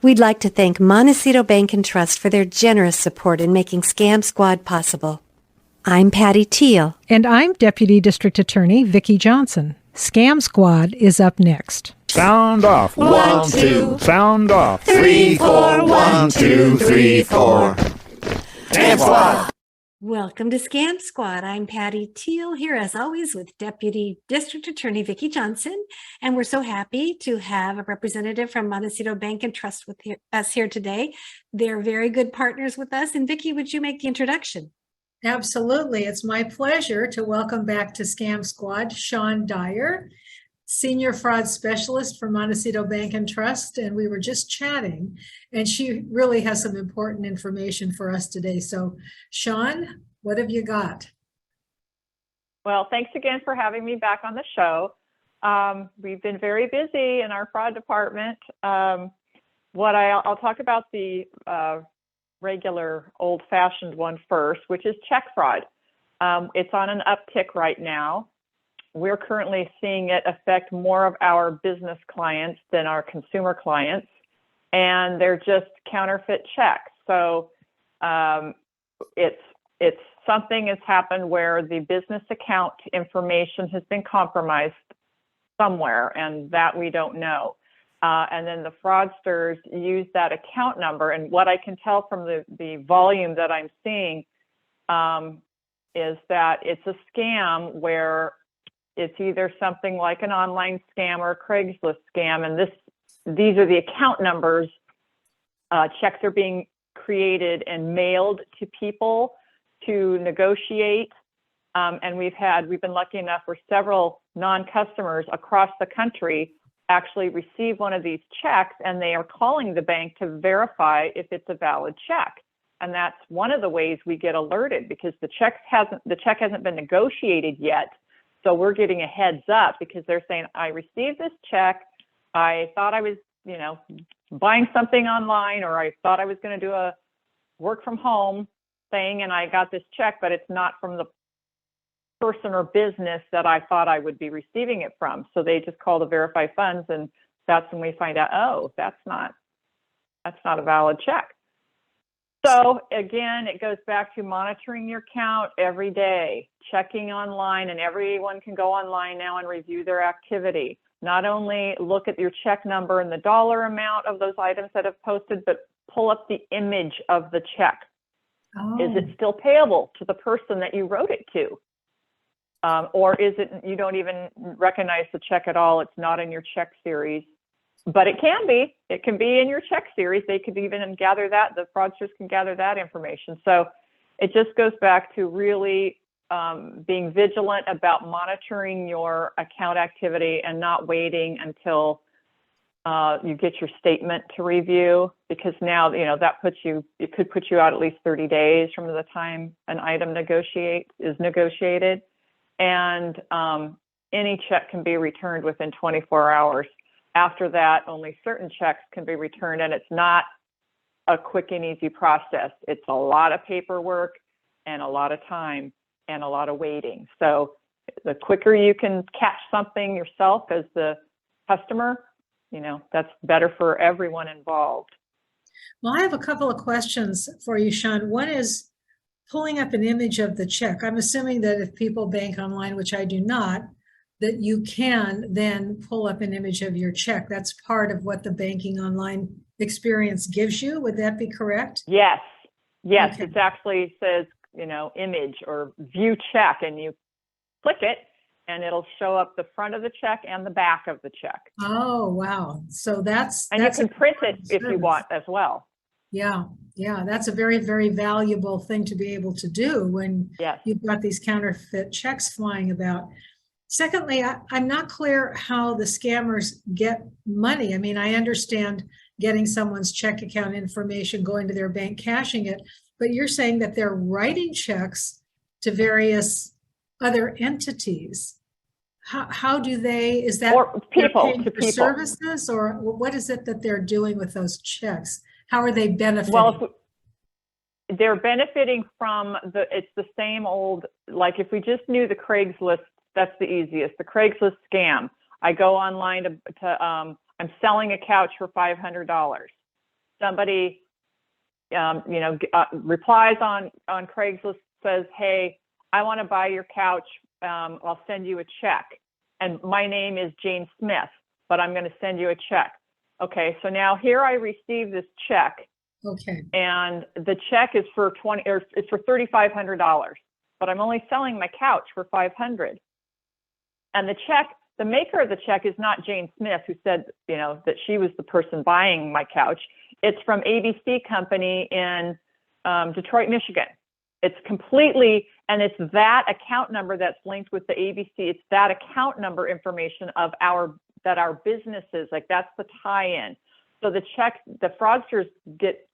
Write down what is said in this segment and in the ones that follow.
We'd like to thank Montecito Bank Trust for their generous support in making Scam Squad possible. I'm Patty Teal. And I'm Deputy District Attorney Vicki Johnson. Scam Squad is up next. Sound off. 1, 2. Sound off. 3, 4. 1, 2, 3, 4. Scam Squad. Welcome to Scam Squad. I'm Patty Teal here as always with Deputy District Attorney Vicki Johnson. And we're so happy to have a representative from Montecito Bank Trust with us here today. They're very good partners with us. And Vicki, would you make the introduction? Absolutely. It's my pleasure to welcome back to Scam Squad, Shawn Dyer, Senior Fraud Specialist for Montecito Bank Trust. And we were just chatting, and she really has some important information for us today. So, Shawn, what have you got? Well, thanks again for having me back on the show. We've been very busy in our fraud department. I'll talk about the regular old-fashioned one first, which is check fraud. It's on an uptick right now. We're currently seeing it affect more of our business clients than our consumer clients, and they're just counterfeit checks. So it's something has happened where the business account information has been compromised somewhere, and that we don't know. And then the fraudsters use that account number. And what I can tell from the volume that I'm seeing is that it's a scam where it's either something like an online scam or a Craigslist scam. And these are the account numbers. Checks are being created and mailed to people to negotiate. And we've been lucky enough where several non-customers across the country actually receive one of these checks, and they are calling the bank to verify if it's a valid check. And that's one of the ways we get alerted, because the check hasn't been negotiated yet. So we're getting a heads up because they're saying, I received this check. I thought I was, buying something online, or I thought I was going to do a work from home thing, and I got this check, but it's not from the person or business that I thought I would be receiving it from. So they just call to verify funds, and that's when we find out, oh, that's not a valid check. So again, it goes back to monitoring your account every day, checking online, and everyone can go online now and review their activity. Not only look at your check number and the dollar amount of those items that have posted, but pull up the image of the check. Oh. Is it still payable to the person that you wrote it to? Or is it you don't even recognize the check at all? It's not in your check series, but it can be. It can be in your check series. They could even gather that. The fraudsters can gather that information. So it just goes back to really being vigilant about monitoring your account activity and not waiting until you get your statement to review, because now, that it could put you out at least 30 days from the time an item is negotiated. And any check can be returned within 24 hours. After that, only certain checks can be returned, and it's not a quick and easy process. It's a lot of paperwork and a lot of time and a lot of waiting. So the quicker you can catch something yourself as the customer, that's better for everyone involved. Well, I have a couple of questions for you, Shawn. One is pulling up an image of the check. I'm assuming that if people bank online, which I do not, that you can then pull up an image of your check. That's part of what the banking online experience gives you. Would that be correct? Yes. Okay. It actually says, image or view check, and you click it and it'll show up the front of the check and the back of the check. Oh, wow. So that's you can print it if you want as well. Yeah. That's a very, very valuable thing to be able to do when you've got these counterfeit checks flying about. Secondly, I'm not clear how the scammers get money. I mean, I understand getting someone's check account information, going to their bank, cashing it, but you're saying that they're writing checks to various other entities. How do they, is that or people to people services, or what is it that they're doing with those checks? How are they benefiting? Well, they're benefiting from it's the same old, like if we just knew the Craigslist, that's the easiest. The Craigslist scam. I go online I'm selling a couch for $500. somebody, replies on Craigslist, says, hey, I want to buy your couch. I'll send you a check. And my name is Jane Smith, but I'm going to send you a check. Okay, so now here I receive this check. Okay. And the check is for it's for $3,500, but I'm only selling my couch for $500. And the maker of the check is not Jane Smith, who said, that she was the person buying my couch. It's from ABC Company in Detroit, Michigan. It's completely, and it's that account number that's linked with the ABC. It's that account number information of our businesses, like that's the tie-in. So the fraudsters get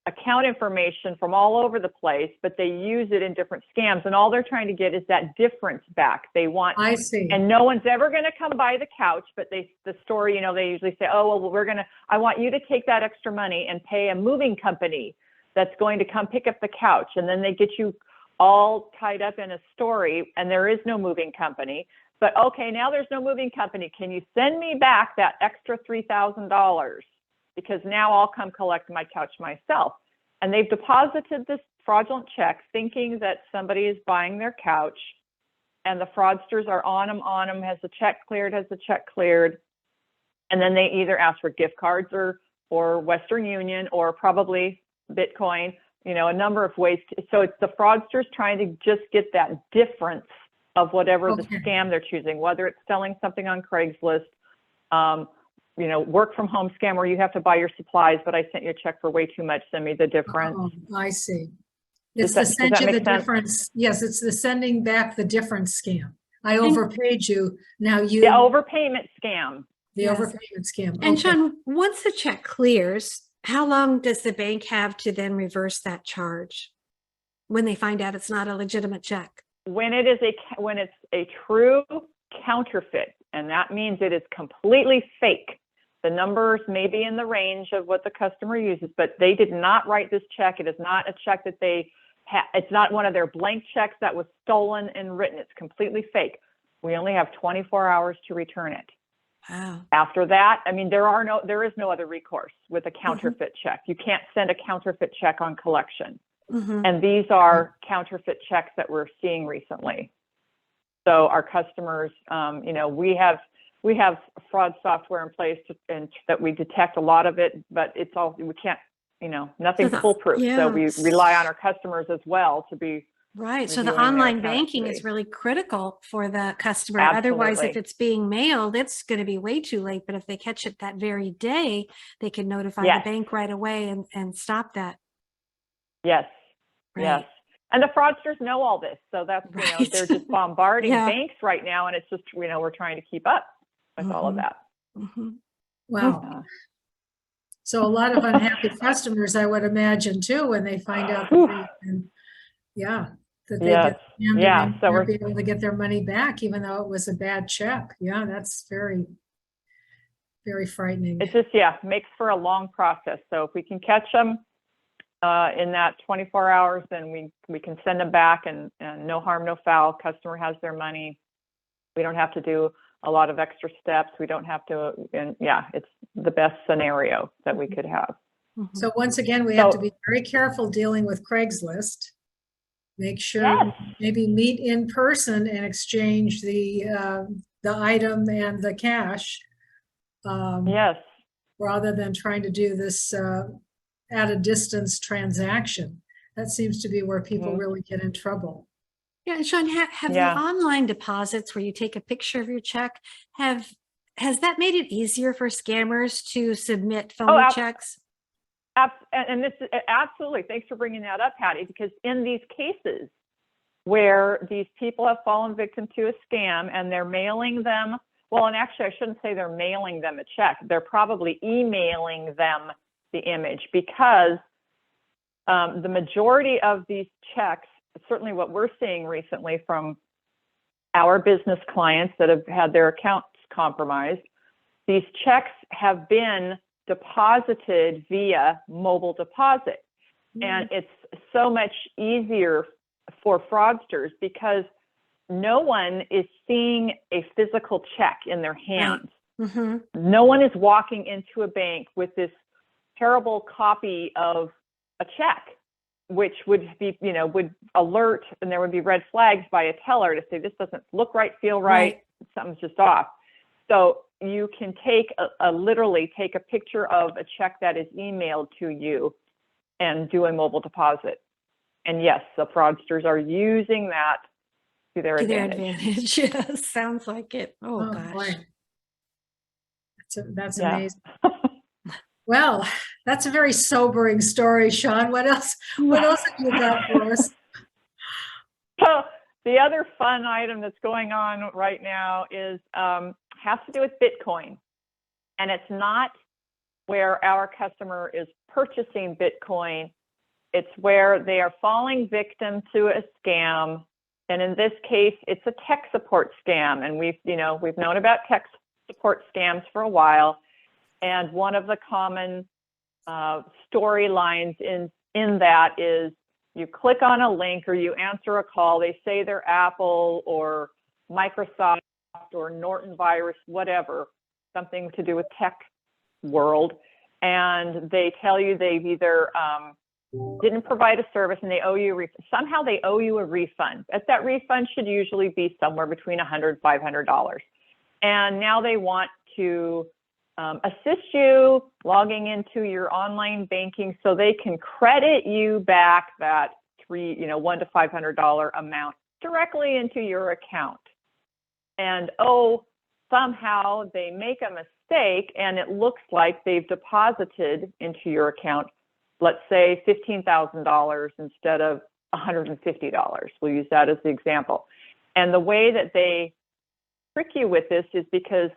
account information from all over the place, but they use it in different scams. And all they're trying to get is that difference back. They want, I see. And no one's ever going to come buy the couch, but the story, they usually say, oh, well, I want you to take that extra money and pay a moving company that's going to come pick up the couch. And then they get you all tied up in a story, and there is no moving company. But okay, now there's no moving company. Can you send me back that extra $3,000? Because now I'll come collect my couch myself. And they've deposited this fraudulent check thinking that somebody is buying their couch, and the fraudsters are on them, has the check cleared? And then they either ask for gift cards or Western Union or probably Bitcoin, a number of ways. So it's the fraudsters trying to just get that difference of whatever the scam they're choosing, whether it's selling something on Craigslist, work from home scam where you have to buy your supplies, but I sent you a check for way too much. Send me the difference. Oh, I see. It's the send you the difference. Yes, it's the sending back the difference scam. I overpaid you. Now you. The overpayment scam. The overpayment scam. And Shawn, once the check clears, how long does the bank have to then reverse that charge when they find out it's not a legitimate check? When it's a true counterfeit, and that means it is completely fake. The numbers may be in the range of what the customer uses, but they did not write this check. It is not a check that it's not one of their blank checks that was stolen and written. It's completely fake. We only have 24 hours to return it. Wow. After that, there is no other recourse with a counterfeit check. You can't send a counterfeit check on collection. And these are counterfeit checks that we're seeing recently. So our customers, we have fraud software in place and that we detect a lot of it, but we can't, nothing's foolproof. Yeah. So we rely on our customers as well to be right. So the online banking is really critical for the customer. Absolutely. Otherwise, if it's being mailed, it's going to be way too late. But if they catch it that very day, they can notify the bank right away and stop that. Yes. Right. Yes. And the fraudsters know all this. So that's, they're just bombarding banks right now. And it's just, we're trying to keep up with all of that. Wow. So a lot of unhappy customers, I would imagine too, when they find out that they get scammed, so we're be able to get their money back, even though it was a bad check. Yeah, that's very, very frightening. It's just, makes for a long process. So if we can catch them in that 24 hours, then we can send them back and no harm, no foul. Customer has their money. We don't have to do a lot of extra steps. We don't have to, it's the best scenario that we could have. So once again, we have to be very careful dealing with Craigslist. Make sure maybe meet in person and exchange the item and the cash. Rather than trying to do this at a distance transaction. That seems to be where people really get in trouble. Yeah, and Shawn, have the online deposits where you take a picture of your check, has that made it easier for scammers to submit phony checks? And this absolutely, thanks for bringing that up, Patty, because in these cases where these people have fallen victim to a scam and they're mailing them, well, and actually I shouldn't say they're mailing them a check, they're probably emailing them the image, because the majority of these checks, certainly what we're seeing recently from our business clients that have had their accounts compromised, these checks have been deposited via mobile deposit. And it's so much easier for fraudsters because no one is seeing a physical check in their hands. No one is walking into a bank with this terrible copy of a check, which would be, would alert, and there would be red flags by a teller to say, this doesn't look right, feel right, something's just off. So you can literally take a picture of a check that is emailed to you and do a mobile deposit. And yes, the fraudsters are using that to their advantage. Yes, sounds like it. Oh gosh. Boy. That's amazing. Well, that's a very sobering story, Shawn. What else have you got for us? So the other fun item that's going on right now is has to do with Bitcoin. And it's not where our customer is purchasing Bitcoin. It's where they are falling victim to a scam. And in this case, it's a tech support scam. And we've known about tech support scams for a while. And one of the common storylines in that is you click on a link or you answer a call. They say they're Apple or Microsoft or Norton virus, whatever, something to do with tech world. And they tell you they've either didn't provide a service and they owe you somehow they owe you a refund. That refund should usually be somewhere between $100 and $500. And now they want to assist you logging into your online banking so they can credit you back that $100 to $500 amount directly into your account. And somehow they make a mistake and it looks like they've deposited into your account, let's say $15,000 instead of $150. We'll use that as the example. And the way that they trick you with this is because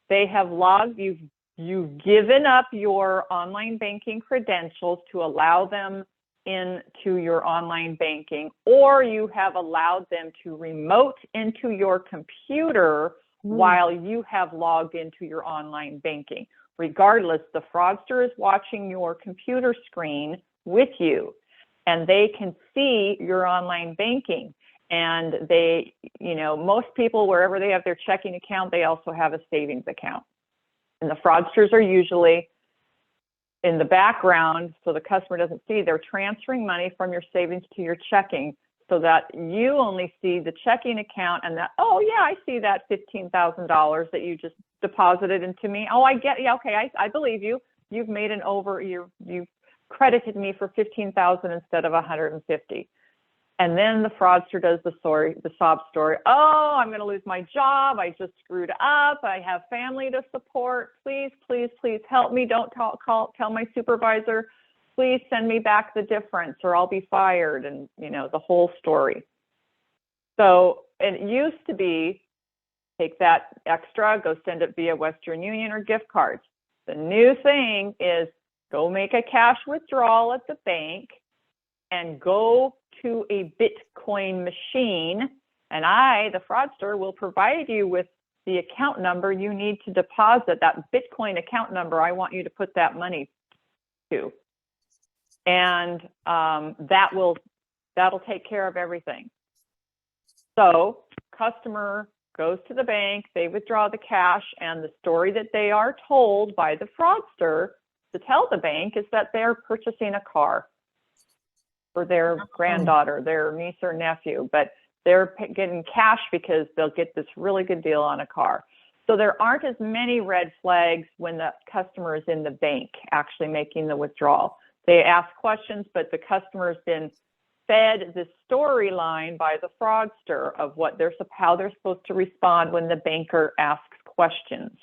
they have logged, you've given up your online banking credentials to allow them into your online banking, or you have allowed them to remote into your computer while you have logged into your online banking. Regardless, the fraudster is watching your computer screen with you, and they can see your online banking. And they, most people, wherever they have their checking account, they also have a savings account. And the fraudsters are usually in the background, so the customer doesn't see. They're transferring money from your savings to your checking so that you only see the checking account and that, oh yeah, I see that $15,000 that you just deposited into me. Oh, I get, yeah, okay, I believe you. You've made you've credited me for $15,000 instead of $150. And then the fraudster does the sob story. Oh, I'm going to lose my job. I just screwed up. I have family to support. Please, please, please help me. Don't tell my supervisor. Please send me back the difference or I'll be fired. And, the whole story. So it used to be, take that extra, go send it via Western Union or gift cards. The new thing is go make a cash withdrawal at the bank and go to a Bitcoin machine, and the fraudster, will provide you with the account number you need to deposit, that Bitcoin account number I want you to put that money to. And that'll take care of everything. So customer goes to the bank, they withdraw the cash, and the story that they are told by the fraudster to tell the bank is that they're purchasing a car for their granddaughter, their niece or nephew, but they're getting cash because they'll get this really good deal on a car. So there aren't as many red flags when the customer is in the bank actually making the withdrawal. They ask questions, but the customer's been fed the storyline by the fraudster of how they're supposed to respond when the banker asks questions.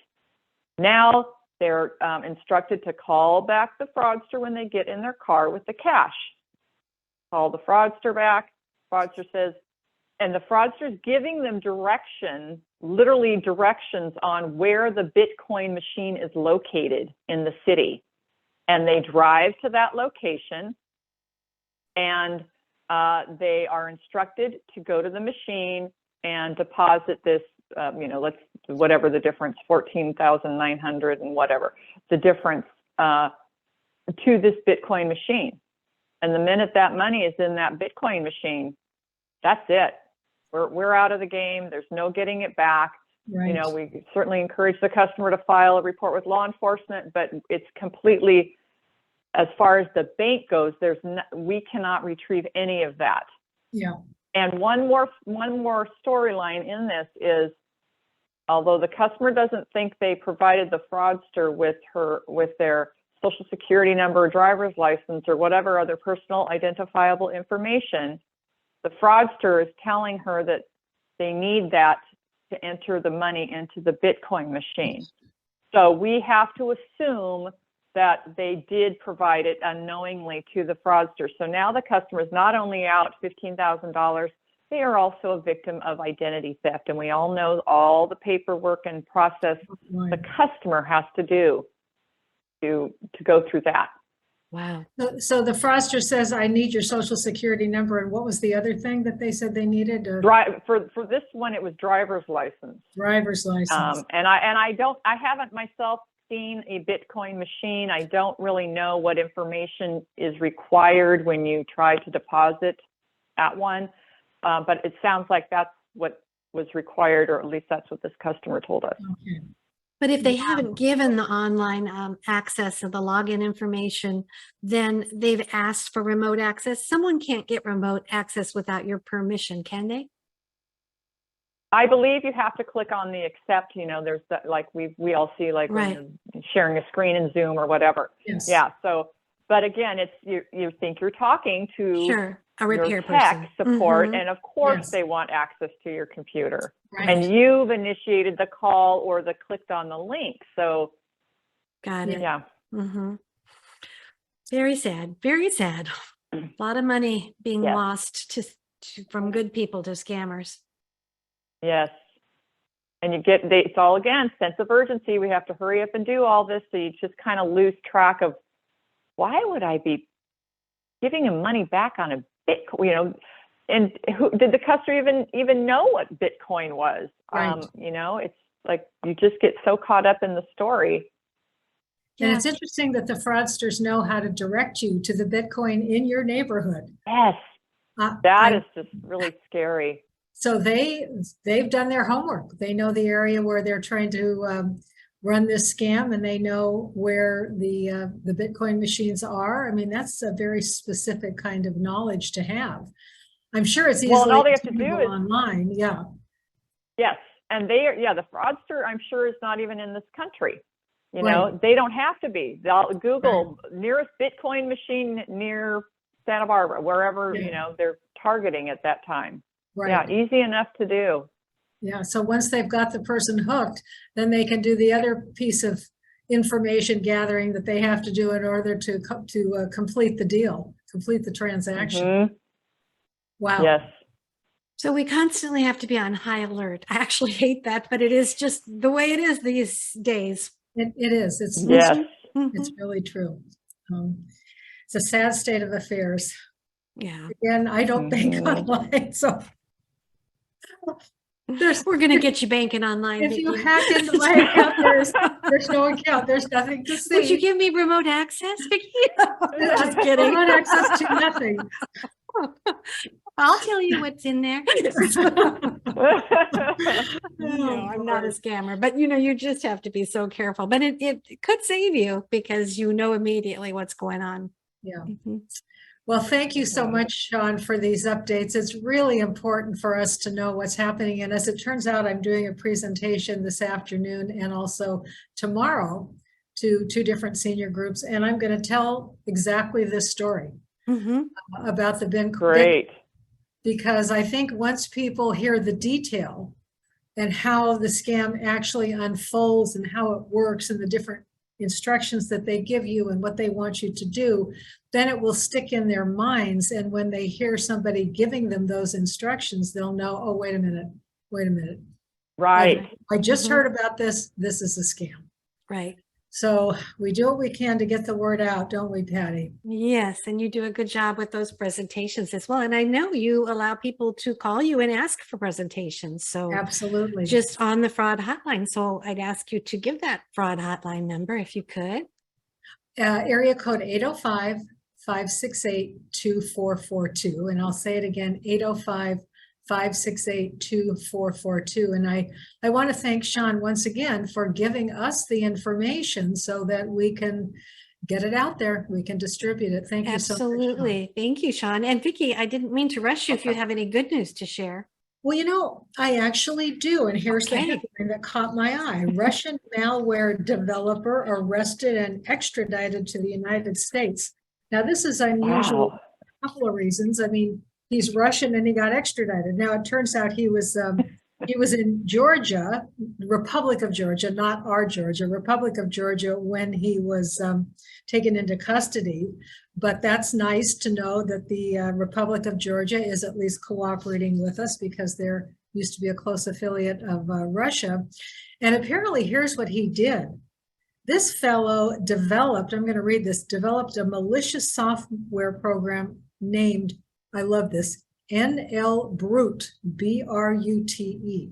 Now they're instructed to call back the fraudster when they get in their car with the cash. Call the fraudster back. Fraudster says, and the fraudster is giving them literally directions on where the Bitcoin machine is located in the city. And they drive to that location and they are instructed to go to the machine and deposit this, whatever the difference, 14,900 and whatever, the difference to this Bitcoin machine. And the minute that money is in that Bitcoin machine, that's it. We're out of the game. There's no getting it back. Right. We certainly encourage the customer to file a report with law enforcement, but it's completely as far as the bank goes, we cannot retrieve any of that. Yeah. And one more storyline in this is, although the customer doesn't think they provided the fraudster with their social security number, driver's license, or whatever other personal identifiable information, the fraudster is telling her that they need that to enter the money into the Bitcoin machine. So we have to assume that they did provide it unknowingly to the fraudster. So now the customer is not only out $15,000, they are also a victim of identity theft. And we all know all the paperwork and process the customer has to do to go through that. Wow. So the fraudster says, I need your social security number. And what was the other thing that they said they needed? For this one, it was driver's license. Driver's license. And I haven't myself seen a Bitcoin machine. I don't really know what information is required when you try to deposit at one. But it sounds like that's what was required, or at least that's what this customer told us. Okay. But if they haven't given the online access of the login information, then they've asked for remote access. Someone can't get remote access without your permission, can they? I believe you have to click on the accept. You know, there's that, like we all see, like right. when you're sharing a screen in Zoom or whatever. Yes. Yeah. So, but again, it's you think you're talking to sure. A repair your tech person. support, Mm-hmm. and of course Yes. they want access to your computer. Right. And you've initiated the call or clicked on the link. So Got it. yeah. Mm-hmm. Very sad. Very sad. A lot of money being Yes. lost from good people to scammers. Yes. And it's all, again, sense of urgency. We have to hurry up and do all this. So you just kind of lose track of, why would I be giving him money back on a Bitcoin, you know, and who did the customer even know what Bitcoin was? Right. You know, it's like, you just get so caught up in the story. And it's interesting that the fraudsters know how to direct you to the Bitcoin in your neighborhood. Yes. That is just really scary. So they've done their homework. They know the area where they're trying to run this scam, and they know where the Bitcoin machines are. I mean, that's a very specific kind of knowledge to have. I'm sure it's easily all they have to do is online. Yeah. Yes. And the fraudster, I'm sure, is not even in this country. You know, Right. they don't have to be. They'll Google nearest Bitcoin machine near Santa Barbara, wherever, Yeah. you know, they're targeting at that time. Right. Yeah, easy enough to do. Yeah. So once they've got the person hooked, then they can do the other piece of information gathering that they have to do in order to complete the deal, complete the transaction. Mhm. Wow. Yes. So we constantly have to be on high alert. I actually hate that, but it is just the way it is these days. It is. It's Yes. It's really true. It's a sad state of affairs. Yeah. Again, I don't bank online, so We're going to get you banking online. if you Vicki. hack into my account, there's no account. There's nothing to see. Would you give me remote access, Vicki? Just kidding. I want access to nothing. I'll tell you what's in there. No, I'm not a scammer, but you just have to be so careful. But it could save you because you know immediately what's going on. Yeah. Mhm. Well, thank you so much, Shawn, for these updates. It's really important for us to know what's happening. And as it turns out, I'm doing a presentation this afternoon and also tomorrow to 2 different senior groups. And I'm going to tell exactly this story about the Bitcoin. Great. Because I think once people hear the detail and how the scam actually unfolds and how it works and the different instructions that they give you and what they want you to do, then it will stick in their minds. And when they hear somebody giving them those instructions, they'll know, oh, wait a minute. Right. I just heard about this. This is a scam. Right. So we do what we can to get the word out, don't we, Patty? Yes, and you do a good job with those presentations as well. And I know you allow people to call you and ask for presentations. So Absolutely. just on the fraud hotline. So I'd ask you to give that fraud hotline number if you could. Area code 805-568-2442. And I'll say it again, 805-568-2442. And I want to thank Shawn once again for giving us the information so that we can get it out there. We can distribute it. Thank you so much. Absolutely. Thank you, Shawn. And Vicki, I didn't mean to rush you if you have any good news to share. Well, I actually do. And here's the headline that caught my eye. Russian malware developer arrested and extradited to the United States. Now, this is unusual for a couple of reasons. I mean, he's Russian and he got extradited. Now, it turns out he was in Georgia, Republic of Georgia, not our Georgia, Republic of Georgia, when he was taken into custody. But that's nice to know that the Republic of Georgia is at least cooperating with us, because there used to be a close affiliate of Russia. And apparently, here's what he did. This fellow developed, I'm going to read this, developed a malicious software program named, I love this, NL Brute, B-R-U-T-E.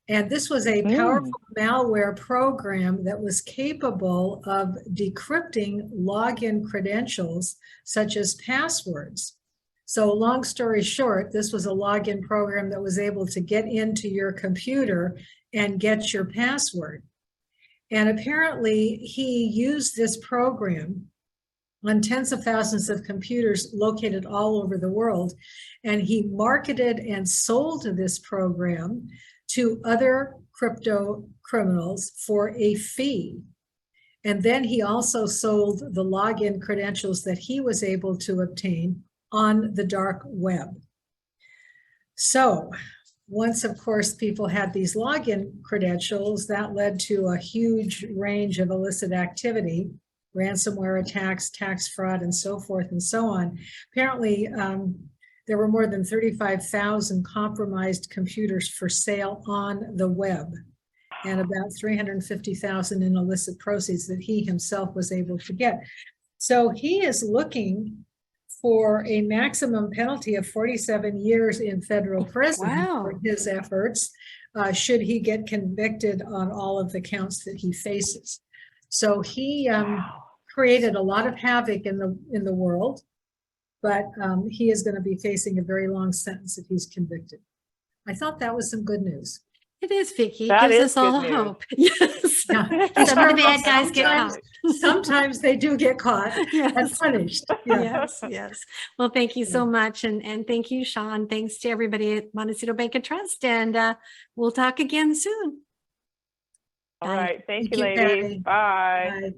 And this was a powerful malware program that was capable of decrypting login credentials, such as passwords. So long story short, this was a login program that was able to get into your computer and get your password. And apparently he used this program on tens of thousands of computers located all over the world. And he marketed and sold this program to other crypto criminals for a fee. And then he also sold the login credentials that he was able to obtain on the dark web. So once, of course, people had these login credentials, that led to a huge range of illicit activity, ransomware attacks, tax fraud, and so forth and so on. Apparently, there were more than 35,000 compromised computers for sale on the web, and about 350,000 in illicit proceeds that he himself was able to get. So he is looking for a maximum penalty of 47 years in federal prison for his efforts, should he get convicted on all of the counts that he faces. So he created a lot of havoc in the world, but he is going to be facing a very long sentence if he's convicted. I thought that was some good news. It is, Vicki. That gives is us all good news. hope. Yes. Yeah. Some of the bad guys get caught. Sometimes they do get caught and punished. Yeah. Yes, yes. Well, thank you so much. And thank you, Shawn. Thanks to everybody at Montecito Bank and Trust. And we'll talk again soon. All right. Thank you, Patty. ladies. Bye. Bye.